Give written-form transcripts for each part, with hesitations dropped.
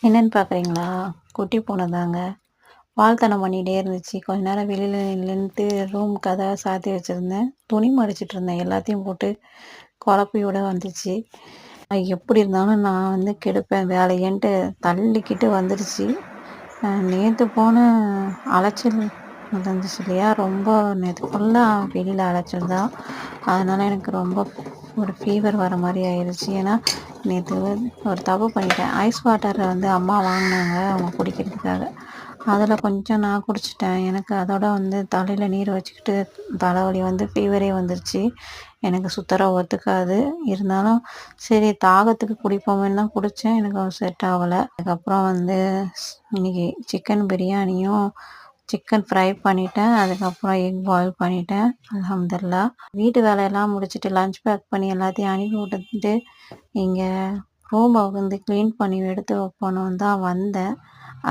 என்னன்னு பார்க்குறீங்களா? குட்டி பூனை தாங்க. வால்தனம் பண்ணிகிட்டே இருந்துச்சு. கொஞ்ச நேரம் வெளியில நின்னுட்டு ரூம் கதவ சாத்தி வச்சிருந்தேன். துணி மடிச்சிட்டு இருந்தேன். எல்லாத்தையும் போட்டு குழப்பியோட வந்துச்சு. எப்படி இருந்தாலும் நான் வந்து கெடுப்பேன் வேலையன்ட்டு தள்ளிக்கிட்டு வந்துடுச்சு. நேத்து போன அலைச்சல் இருந்துச்சு இல்லையா? ரொம்ப நேத்து ஃபுல்லா வெளியில அலைச்சல் தான். அதனால எனக்கு ரொம்ப ஒரு ஃபீவர் வர மாரி ஆயிருச்சு. ஏன்னா, நேத்து ஒரு தப்பு பண்ணிட்டேன். ஐஸ் வாட்டர் வந்து அம்மா வாங்குனாங்க அவங்க குடிக்கிறதுக்காக. அதில கொஞ்சம் நான் குடிச்சுட்டேன். எனக்கு அதோட வந்து தலையில நீர் வச்சுக்கிட்டு தலைவலி வந்து ஃபீவரே வந்துருச்சு. எனக்கு சுத்தரா ஒத்துக்காது. இருந்தாலும் சரி தாகத்துக்கு குடிப்போமேன்னு தான் குடிச்சேன். எனக்கு செட் ஆகல. அதுக்கப்புறம் வந்து இன்னைக்கு சிக்கன் பிரியாணியும், சிக்கன் ஃப்ரை பண்ணிட்டேன். அதுக்கப்புறம் எக் பாயில் பண்ணிட்டேன். அல்ஹம்துலில்லாஹ். வீட்டு வேலையெல்லாம் முடிச்சுட்டு லஞ்ச் பேக் பண்ணி எல்லாத்தையும் அனுப்பி விட்டுட்டு, இங்கே ரூமை வந்து க்ளீன் பண்ணி எடுத்து வைப்போன்னு தான் வந்தேன்.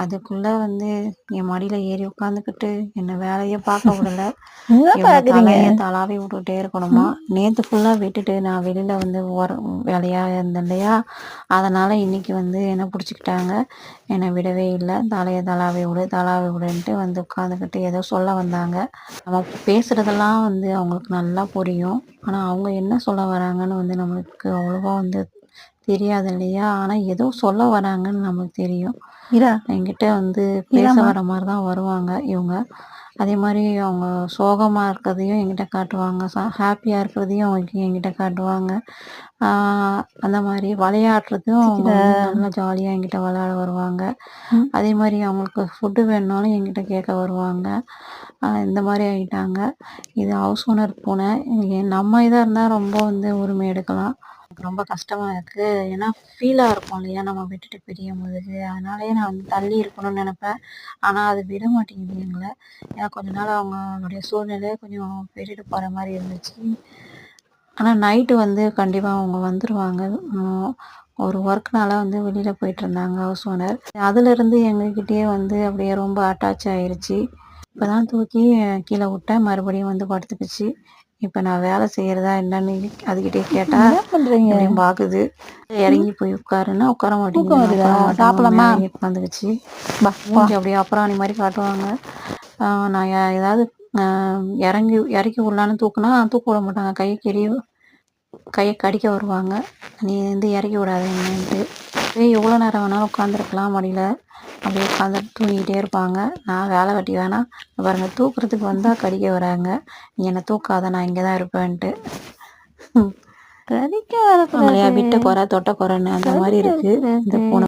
அதுக்குள்ள வந்து என் மடியில ஏறி உட்காந்துக்கிட்டு என்ன வேலையே பார்க்க விடல. இவங்க தலைய தலாவி விட்டுட்டே இருக்கணுமா? நேத்து ஃபுல்லா விட்டுட்டு நான் வெளியில வந்து வேலையா இருந்தேன் இல்லையா? அதனால இன்னைக்கு வந்து என்ன பிடிச்சிக்கிட்டாங்க. என்னை விடவே இல்லை. தலைய தலாவி விடு தலாவி விடுன்ட்டு வந்து உட்காந்துக்கிட்டு ஏதோ சொல்ல வந்தாங்க. நம்ம பேசுறதெல்லாம் வந்து அவங்களுக்கு நல்லா புரியும். ஆனா அவங்க என்ன சொல்ல வராங்கன்னு வந்து நம்மளுக்கு அவ்வளவா வந்து தெரியாது இல்லையா? ஆனா ஏதோ சொல்ல வராங்கன்னு நமக்கு தெரியும். என்கிட்ட வந்து பேச வர மாதிரி தான் வருவாங்க இவங்க. அதே மாதிரி அவங்க சோகமா இருக்கிறதையும் என்கிட்ட காட்டுவாங்க. ஹாப்பியா இருக்கிறதையும் அவங்க என்கிட்ட காட்டுவாங்க. அந்த மாதிரி விளையாடுறதும் அவங்க வந்து நல்லா ஜாலியா என்கிட்ட விளையாட வருவாங்க. அதே மாதிரி அவங்களுக்கு ஃபுட்டு வேணுனாலும் என்கிட்ட கேட்க வருவாங்க. இந்த மாதிரி ஆயிட்டாங்க. இது ஹவுஸ் ஓனர் பூனை. நம்ம இதாக இருந்தால் ரொம்ப வந்து உரிமை எடுக்கலாம். எனக்கு ரொம்ப கஷ்டமா இருக்கு. ஏன்னா ஃபீலா இருக்கும் இல்லையா? நம்ம விட்டுட்டு பிரியும்போது. அதனாலயே நான் வந்து தள்ளி இருக்கணும்னு நினைப்பேன். ஆனா அது விட மாட்டேங்குது எங்கள. ஏன்னா கொஞ்ச நாள் அவங்களுடைய சூழ்நிலை கொஞ்சம் விட்டுட்டு போற மாதிரி இருந்துச்சு. ஆனா நைட்டு வந்து கண்டிப்பா அவங்க வந்துருவாங்க. ஒரு ஒர்க்னால வந்து வெளியில போயிட்டு இருந்தாங்க ஹவுஸ் ஓனர். அதுலேருந்து எங்ககிட்டயே வந்து அப்படியே ரொம்ப அட்டாச் ஆயிருச்சு. இப்பதான் தூக்கி கீழே விட்டேன். மறுபடியும் வந்து படுத்துக்குச்சு. இப்ப நான் வேலை செய்யறதா என்னன்னு அதுகிட்டே கேட்டா அப்படின்னு பாக்குது. இறங்கி போய் உட்காருன்னா உட்கார மாட்டேங்குது. சாப்பிடலாமா? உட்காந்துக்குச்சு. மூஞ்சி அப்படியே அப்புறாணி மாதிரி காட்டுவாங்க. நான் ஏதாவது இறக்கி விடலான்னு தூக்குனா தூக்க விட மாட்டாங்க. கையை கடிக்க வருவாங்க. நீ வந்து இறக்கி விடாத என்னன்ட்டு. எவ்வளோ நேரம் வேணாலும் உட்காந்துருக்கலாம் மடியில். அப்படியே உட்காந்து தூங்கிக்கிட்டே இருப்பாங்க. நான் வேலை வெட்டி வேணாம் பாருங்க தூக்குறதுக்கு வந்தால் கடிக்க வராங்க. நீ என்னை தூக்காத நான் இங்கே தான் இருப்பேன்ட்டு. கடிக்க வரக்கூடாது. விட்ட குறை தொட்ட குறைன்னு அந்த மாதிரி இருக்கு இந்த பூனை.